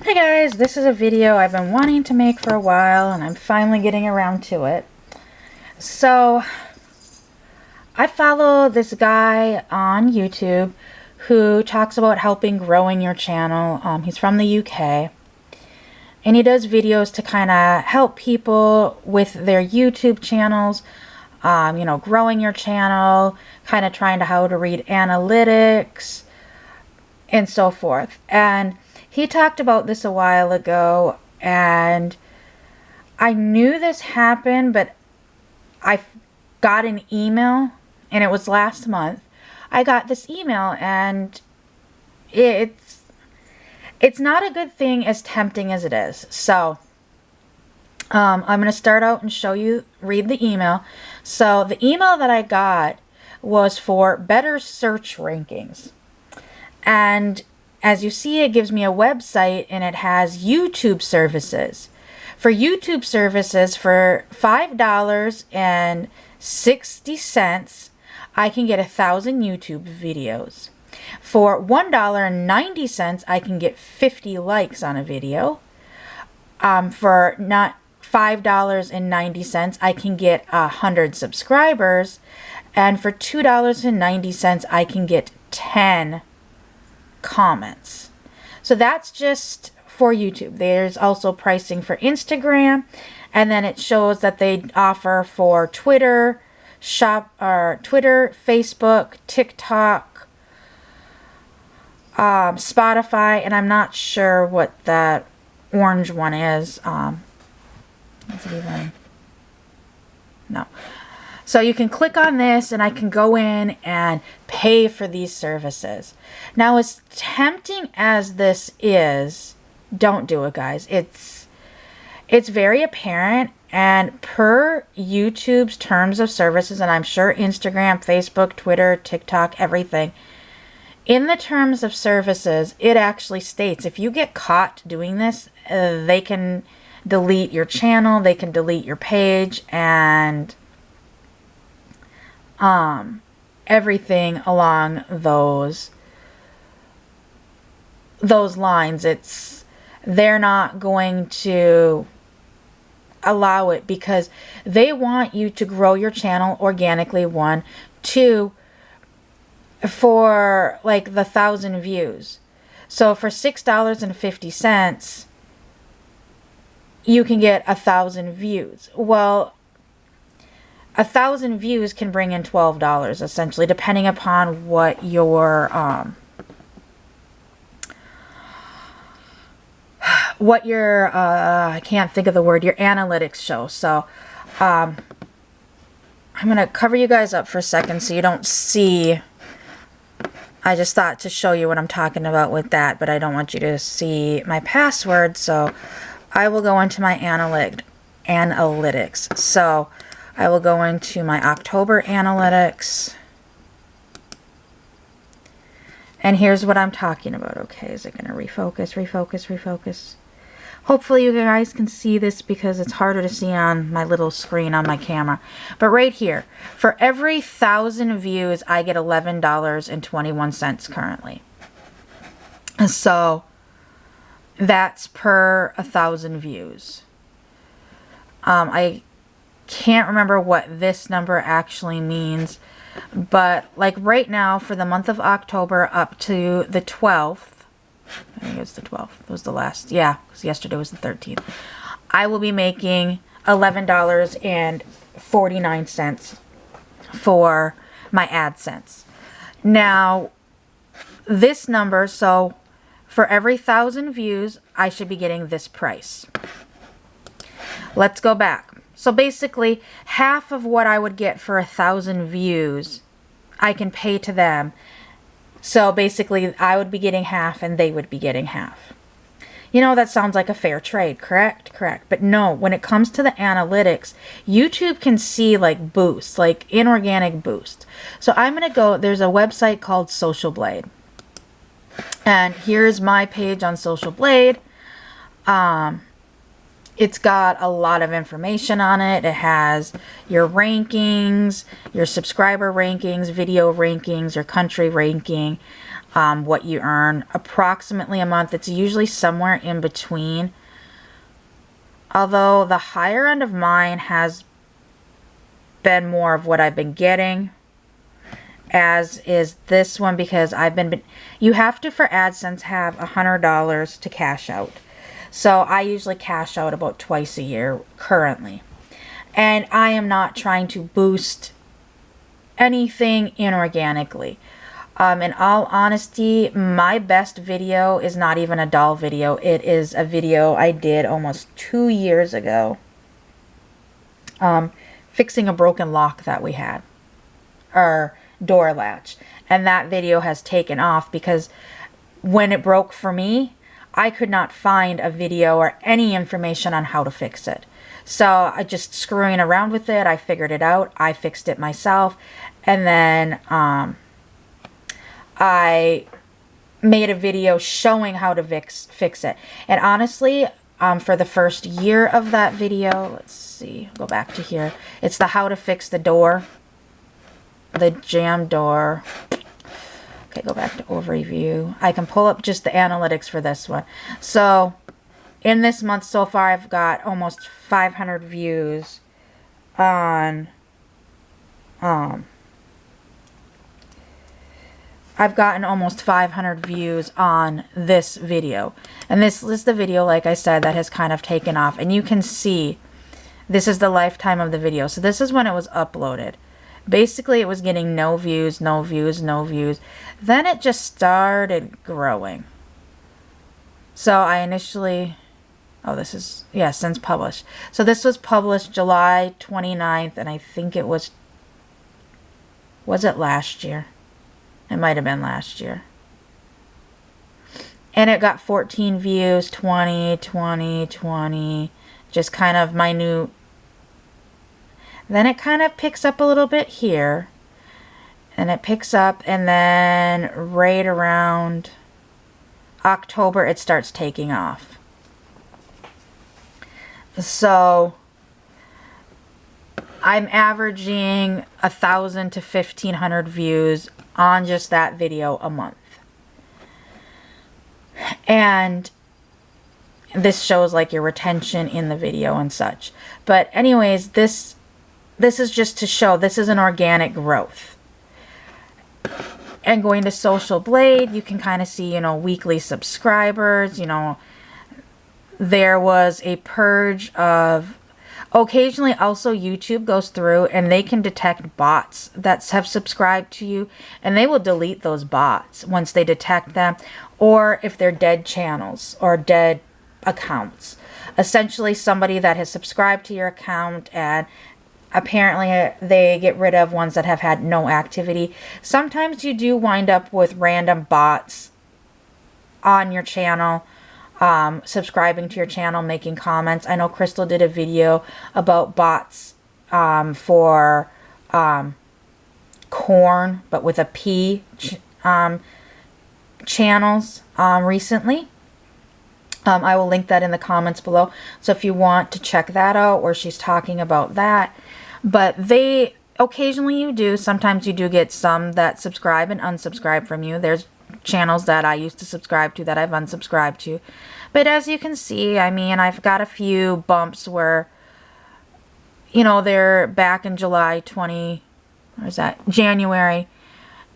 Hey guys, this is a video I've been wanting to make for a while and I'm finally getting around to it. So, I follow this guy on YouTube who talks about helping growing your channel. He's from the UK and he does videos to kind of help people with their YouTube channels, growing your channel, kind of trying to how to read analytics and so forth. And he talked about this a while ago, and I knew this happened, but I got an email, and it was last month. I got this email, and it's not a good thing as tempting as it is. So, I'm going to start out and read the email. So, the email that I got was for better search rankings. And as you see, it gives me a website and it has YouTube services. For YouTube services, for $5.60, I can get 1,000 YouTube videos. For $1.90, I can get 50 likes on a video. For not $5.90, I can get 100 subscribers. And for $2.90, I can get 10 comments. So that's just for YouTube. There's also pricing for Instagram, and then it shows that they offer for Twitter, Facebook, TikTok, Spotify, and I'm not sure what that orange one is. Is it even? No. So you can click on this and I can go in and pay for these services. Now, as tempting as this is, don't do it, guys. It's very apparent, and per YouTube's terms of services, and I'm sure Instagram, Facebook, Twitter, TikTok, everything, in the terms of services, it actually states if you get caught doing this, they can delete your channel, they can delete your page, and everything along those lines. They're not going to allow it because they want you to grow your channel organically, 1. 2, for like the 1,000 views. So for $6.50, you can get 1,000 views. Well, 1,000 views can bring in $12, essentially, depending upon what your I can't think of the word, your analytics show. So I'm gonna cover you guys up for a second so you don't see. I just thought to show you what I'm talking about with that, but I don't want you to see my password, so I will go into my analytics. So I will go into my October analytics. And here's what I'm talking about. Okay, is it going to refocus? Hopefully you guys can see this because it's harder to see on my little screen on my camera. But right here, for every 1,000 views, I get $11.21 currently. So that's per 1,000 views. I can't remember what this number actually means, but like right now for the month of October up to the 12th, I think it's the 12th, it was the last, yeah, because yesterday was the 13th, I will be making $11.49 for my AdSense. Now, this number, so for every 1,000 views, I should be getting this price. Let's go back. So basically, half of what I would get for 1,000 views, I can pay to them. So basically, I would be getting half and they would be getting half. You know, that sounds like a fair trade, correct? Correct. But no, when it comes to the analytics, YouTube can see like boosts, like inorganic boosts. So I'm going to go, there's a website called Social Blade. And here's my page on Social Blade. It's got a lot of information on it. It has your rankings, your subscriber rankings, video rankings, your country ranking. what you earn approximately a month. It's usually somewhere in between. Although the higher end of mine has been more of what I've been getting, as is this one, because you have to, for AdSense, have $100 to cash out. So I usually cash out about twice a year currently. And I am not trying to boost anything inorganically. In all honesty, my best video is not even a doll video. It is a video I did almost 2 years ago. Fixing a broken lock that we had. Or door latch. And that video has taken off because when it broke for me, I could not find a video or any information on how to fix it. So I just screwing around with it, I figured it out. I fixed it myself. And then I made a video showing how to fix it. And honestly, for the first year of that video, let's see, go back to here. It's the how to fix the door, the jam door. Okay, go back to overview. I can pull up just the analytics for this one. So in this month so far, I've got almost 500 views on, I've gotten almost 500 views on this video. And this is the video, like I said, that has kind of taken off. And you can see, this is the lifetime of the video. So this is when it was uploaded. Basically, it was getting no views, no views, no views. Then it just started growing. So I initially, oh, this is, yeah, since published. So this was published July 29th, and I think it was it last year? It might have been last year. And it got 14 views, 20, 20, 20, just kind of minute. Then it kind of picks up a little bit here. And it picks up, and then right around October, it starts taking off. So I'm averaging 1,000 to 1,500 views on just that video a month. And this shows like your retention in the video and such. But anyways, this is just to show this is an organic growth. And going to Social Blade, you can kind of see, you know, weekly subscribers, you know, there was a purge of, occasionally also YouTube goes through and they can detect bots that have subscribed to you, and they will delete those bots once they detect them, or if they're dead channels or dead accounts. Essentially somebody that has subscribed to your account, and apparently they get rid of ones that have had no activity. Sometimes you do wind up with random bots on your channel, subscribing to your channel, making comments. I know Crystal did a video about bots for corn, but with a P, channels recently. I will link that in the comments below. So if you want to check that out, where she's talking about that. But they, occasionally you do, sometimes you do get some that subscribe and unsubscribe from you. There's channels that I used to subscribe to that I've unsubscribed to. But as you can see, I mean, I've got a few bumps where, you know, they're back in January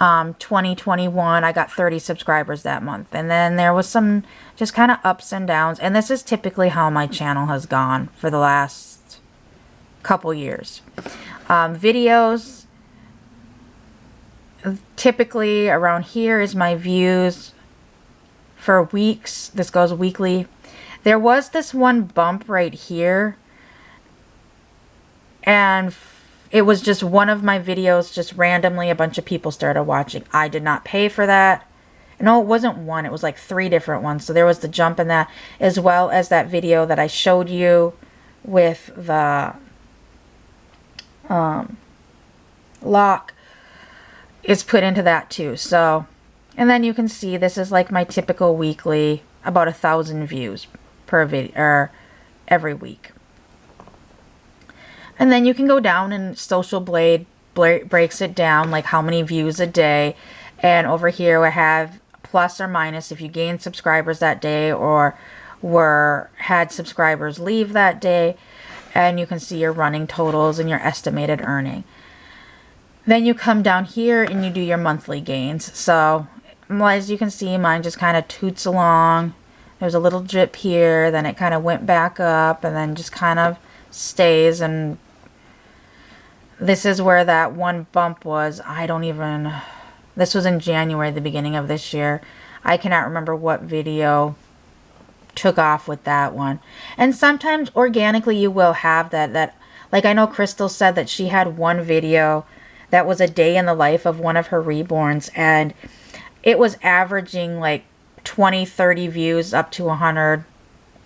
2021, I got 30 subscribers that month. And then there was some just kind of ups and downs. And this is typically how my channel has gone for the last couple years. Videos, typically around here is my views for weeks. This goes weekly. There was this one bump right here, and it was just one of my videos, just randomly a bunch of people started watching. I did not pay for that. No, it wasn't one, it was like 3 different ones. So there was the jump in that, as well as that video that I showed you with the lock is put into that too. So, and then you can see this is like my typical weekly, about 1,000 views per video, or every week. And then you can go down, and Social Blade breaks it down, like how many views a day. And over here we have plus or minus if you gained subscribers that day or had subscribers leave that day. And you can see your running totals and your estimated earning. Then you come down here and you do your monthly gains. So as you can see, mine just kind of toots along. There's a little drip here, then it kind of went back up and then just kind of stays. And this is where that one bump was. This was in January, the beginning of this year. I cannot remember what video took off with that one. And sometimes organically you will have that like I know Crystal said that she had one video that was a day in the life of one of her reborns, and it was averaging like 20-30 views up to 100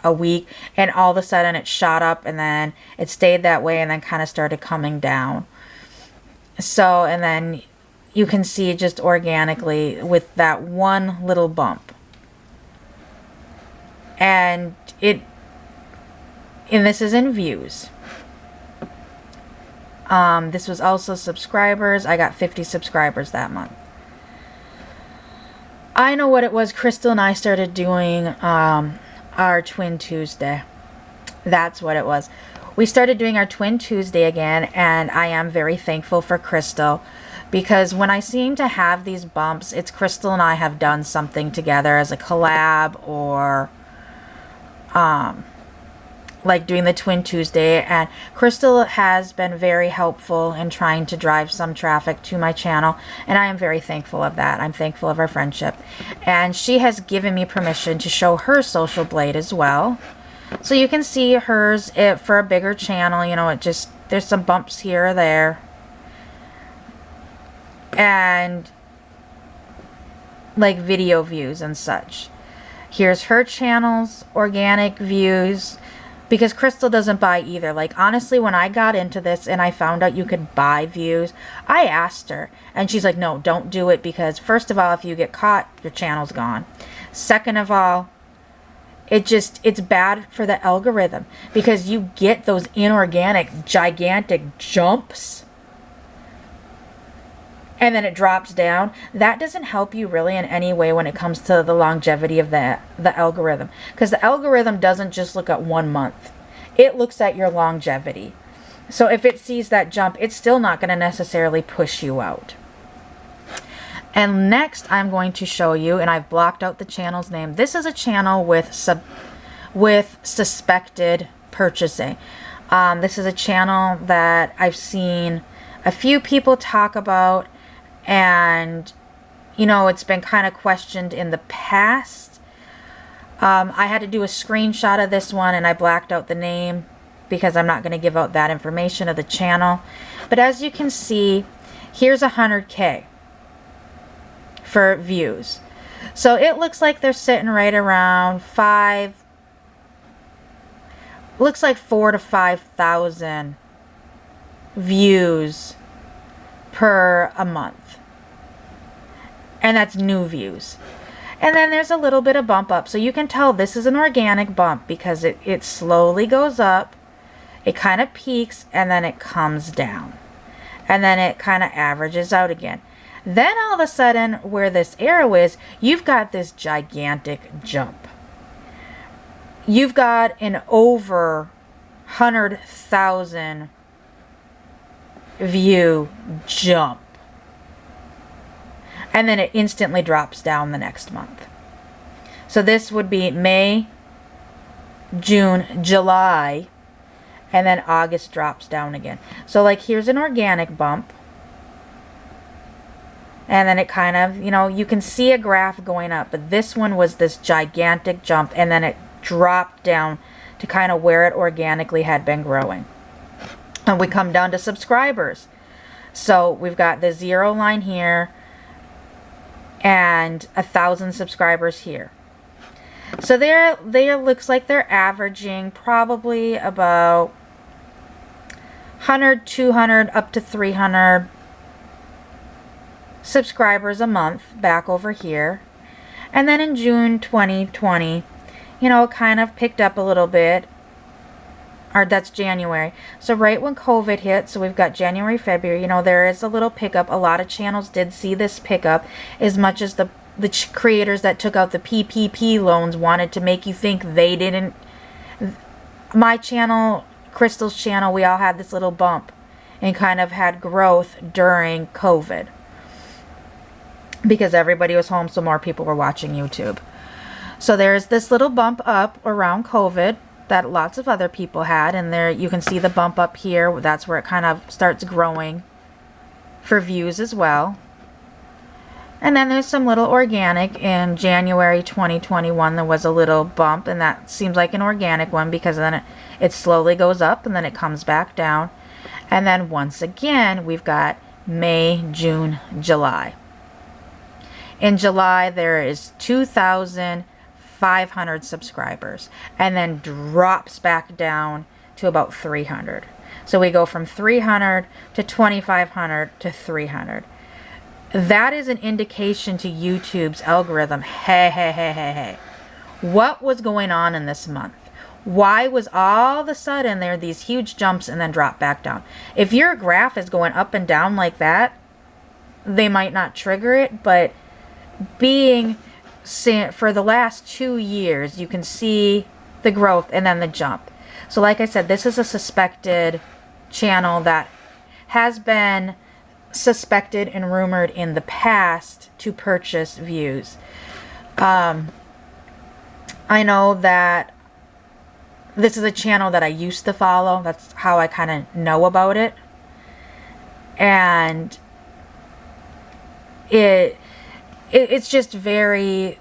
a week, and all of a sudden it shot up and then it stayed that way and then kind of started coming down. So, and then you can see just organically with that one little bump. And this is in views. This was also subscribers. I got 50 subscribers that month. I know what it was. Crystal and I started doing our Twin Tuesday. That's what it was. We started doing our Twin Tuesday again, and I am very thankful for Crystal, because when I seem to have these bumps, it's Crystal and I have done something together as a collab, or like doing the Twin Tuesday, and Crystal has been very helpful in trying to drive some traffic to my channel, and I am very thankful of that. I'm thankful of our friendship, and she has given me permission to show her social blade as well. So you can see hers, for a bigger channel, you know, there's some bumps here or there, and like video views and such. Here's her channel's organic views, because Crystal doesn't buy either. Like, honestly, when I got into this and I found out you could buy views, I asked her, and she's like, no, don't do it, because first of all, if you get caught, your channel's gone. Second of all, it's bad for the algorithm, because you get those inorganic, gigantic jumps, and then it drops down. That doesn't help you really in any way when it comes to the longevity of the algorithm, because the algorithm doesn't just look at 1 month. It looks at your longevity. So if it sees that jump, it's still not going to necessarily push you out. And next I'm going to show you, and I've blocked out the channel's name. This is a channel with suspected purchasing. This is a channel that I've seen a few people talk about, and you know, it's been kind of questioned in the past. I had to do a screenshot of this one, and I blacked out the name because I'm not going to give out that information of the channel. But as you can see, here's 100K for views. So it looks like they're sitting right around 4,000 to 5,000 views per a month, and that's new views. And then there's a little bit of bump up, so you can tell this is an organic bump, because it slowly goes up, it kind of peaks, and then it comes down, and then it kind of averages out again. Then all of a sudden, where this arrow is, you've got this gigantic jump. You've got an over 100,000 view jump, and then it instantly drops down the next month. So this would be May, June, July, and then August drops down again. So like, here's an organic bump, and then it kind of, you know, you can see a graph going up, but this one was this gigantic jump, and then it dropped down to kind of where it organically had been growing. And we come down to subscribers. So we've got the 0 line here and 1,000 subscribers here. So there looks like they're averaging probably about 100, 200, up to 300 subscribers a month back over here. And then in June 2020, you know, it kind of picked up a little bit. or that's January. So right when COVID hit, so we've got January, February, you know, there is a little pickup. A lot of channels did see this pickup, as much as the creators that took out the PPP loans wanted to make you think they didn't. My channel, Crystal's channel, we all had this little bump and kind of had growth during COVID because everybody was home, so more people were watching YouTube. So there's this little bump up around COVID that lots of other people had, and there you can see the bump up here. That's where it kind of starts growing for views as well. And then there's some little organic. In January 2021 there was a little bump, and that seems like an organic one because then it slowly goes up and then it comes back down. And then once again we've got May, June, July. In July there is 2,500 subscribers, and then drops back down to about 300. So we go from 300 to 2,500 to 300. That is an indication to YouTube's algorithm, hey, what was going on in this month? Why was all of a sudden there these huge jumps and then drop back down? If your graph is going up and down like that, they might not trigger it, but for the last 2 years, you can see the growth and then the jump. So like I said, this is a suspected channel that has been suspected and rumored in the past to purchase views. I know that this is a channel that I used to follow. That's how I kind of know about it. And it's just very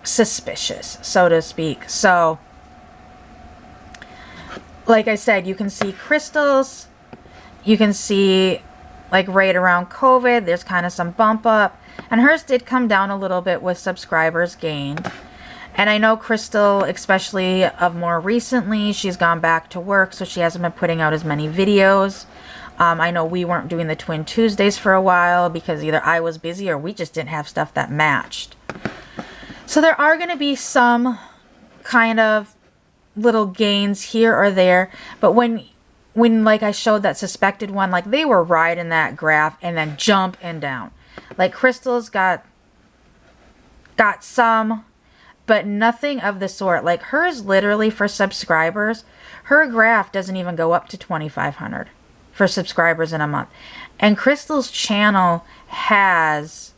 suspicious, so to speak. So like I said, you can see Crystals, you can see like right around COVID there's kind of some bump up, and hers did come down a little bit with subscribers gained. And I know Crystal, especially of more recently, she's gone back to work, so she hasn't been putting out as many videos. I know we weren't doing the Twin Tuesdays for a while because either I was busy or we just didn't have stuff that matched. So there are going to be some kind of little gains here or there, but when like I showed that suspected one, like they were riding that graph and then jump and down. Like Crystal's got some, but nothing of the sort. Like hers, literally for subscribers, her graph doesn't even go up to 2,500 for subscribers in a month. And Crystal's channel has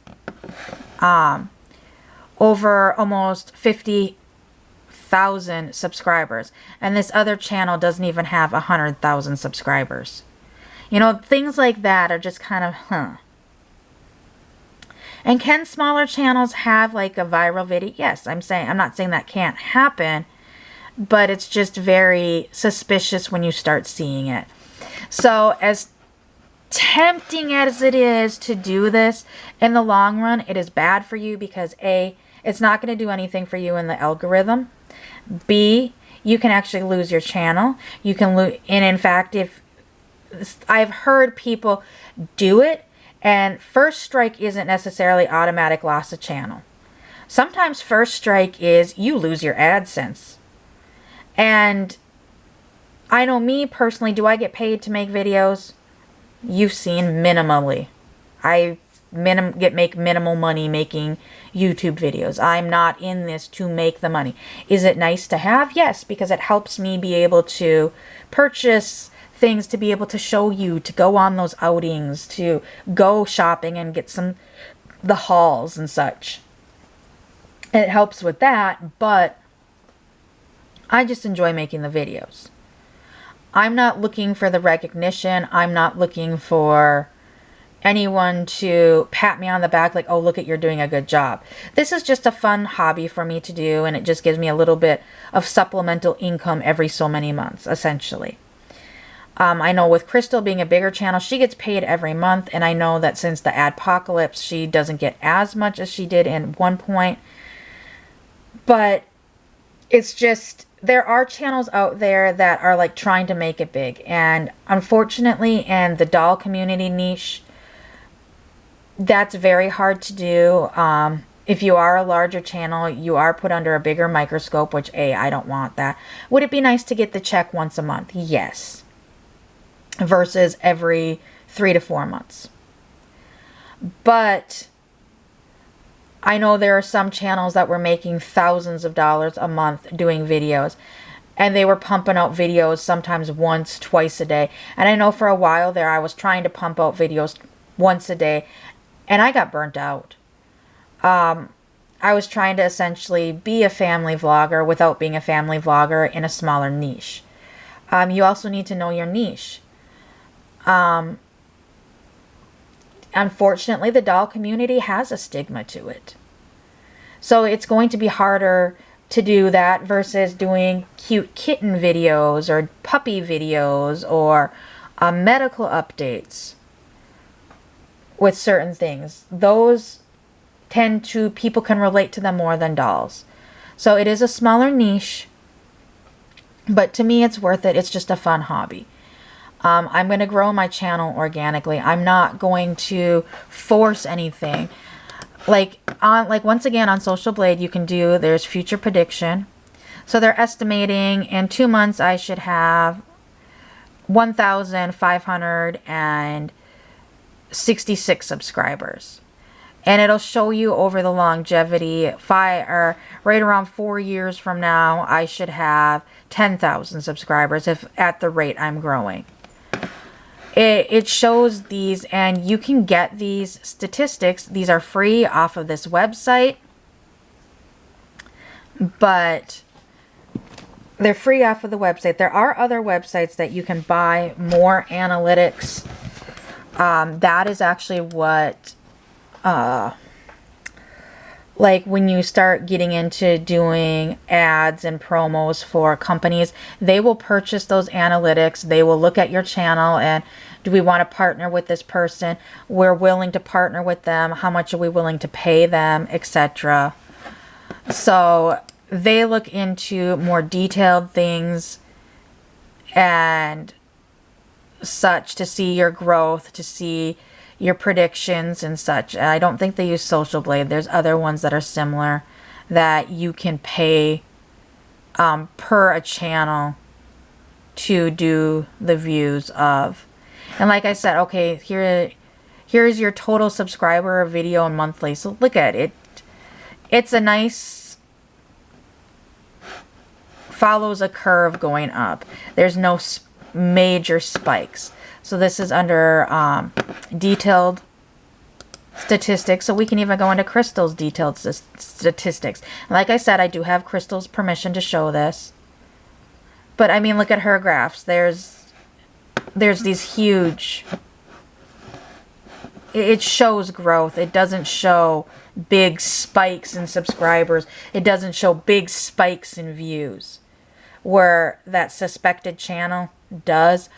over almost 50,000 subscribers, and this other channel doesn't even have 100,000 subscribers. You know, things like that are just kind of And can smaller channels have like a viral video? Yes, I'm not saying that can't happen, but it's just very suspicious when you start seeing it. So as tempting as it is to do this, in the long run it is bad for you because A, it's not going to do anything for you in the algorithm. B, you can actually lose your channel. You can lose, and in fact, if I've heard people do it, and first strike isn't necessarily automatic loss of channel. Sometimes first strike is you lose your AdSense. And I know me personally, do I get paid to make videos? You've seen minimally. I make minimal money making YouTube videos. I'm not in this to make the money. Is it nice to have? Yes, because it helps me be able to purchase things, to be able to show you, to go on those outings, to go shopping and get the hauls and such. It helps with that, but I just enjoy making the videos. I'm not looking for the recognition. I'm not looking for anyone to pat me on the back like, oh, look at, you're doing a good job. This is just a fun hobby for me to do, and it just gives me a little bit of supplemental income every so many months, essentially. I know with Crystal being a bigger channel, she gets paid every month, and I know that since the adpocalypse, she doesn't get as much as she did in one point. But it's just, there are channels out there that are like trying to make it big, and unfortunately in the doll community niche, that's very hard to do. if you are a larger channel, you are put under a bigger microscope, which I don't want that. Would it be nice to get the check once a month? Yes. Versus every 3 to 4 months. But I know there are some channels that were making thousands of dollars a month doing videos. And they were pumping out videos sometimes once, twice a day. And I know for a while there I was trying to pump out videos once a day. And I got burnt out. I was trying to essentially be a family vlogger without being a family vlogger in a smaller niche. You also need to know your niche. Unfortunately, the doll community has a stigma to it. So it's going to be harder to do that versus doing cute kitten videos or puppy videos or medical updates with certain things. Those tend to, people can relate to them more than dolls. So it is a smaller niche, but to me it's worth it. It's just a fun hobby. I'm going to grow my channel organically. I'm not going to force anything. Like once again on Social Blade, you can do, there's future prediction. So they're estimating in 2 months I should have 1,566 subscribers. And it'll show you over the longevity. Right around 4 years from now, I should have 10,000 subscribers if at the rate I'm growing. It shows these, and you can get these statistics. These are free off of this website, but they're free off of the website. There are other websites that you can buy more analytics. That is actually what, like when you start getting into doing ads and promos for companies, they will purchase those analytics. They will look at your channel and, do we want to partner with this person? We're willing to partner with them. How much are we willing to pay them, etc. So they look into more detailed things and such to see your growth, to see your predictions and such. I don't think they use Social Blade. There's other ones that are similar that you can pay per a channel to do the views of. And like I said, okay, here's your total subscriber video and monthly. So look at it. It's a nice, follows a curve going up. There's no major spikes. So this is under detailed statistics. So we can even go into Crystal's detailed statistics. Like I said, I do have Crystal's permission to show this. But I mean, look at her graphs. There's these huge, it shows growth. It doesn't show big spikes in subscribers. It doesn't show big spikes in views, where that suspected channel does.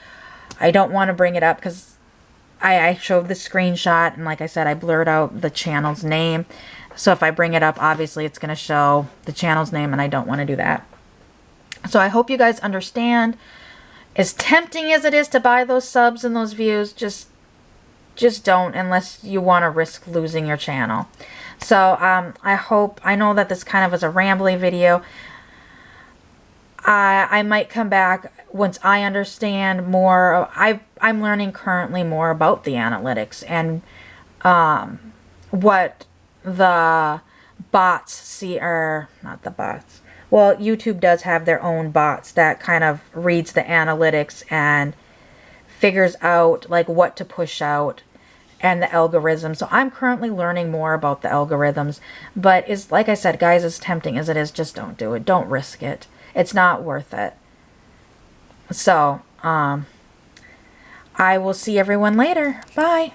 I don't want to bring it up because I showed the screenshot, and like I said, I blurred out the channel's name. So if I bring it up, obviously it's going to show the channel's name, and I don't want to do that. So I hope you guys understand. As tempting as it is to buy those subs and those views, just don't, unless you want to risk losing your channel. So I know that this kind of is a rambly video. I might come back once I understand more. I'm learning currently more about the analytics and what the bots see, or not the bots. Well, YouTube does have their own bots that kind of reads the analytics and figures out like what to push out and the algorithm. So I'm currently learning more about the algorithms. But like I said, guys, as tempting as it is, just don't do it. Don't risk it. It's not worth it. So, I will see everyone later. Bye.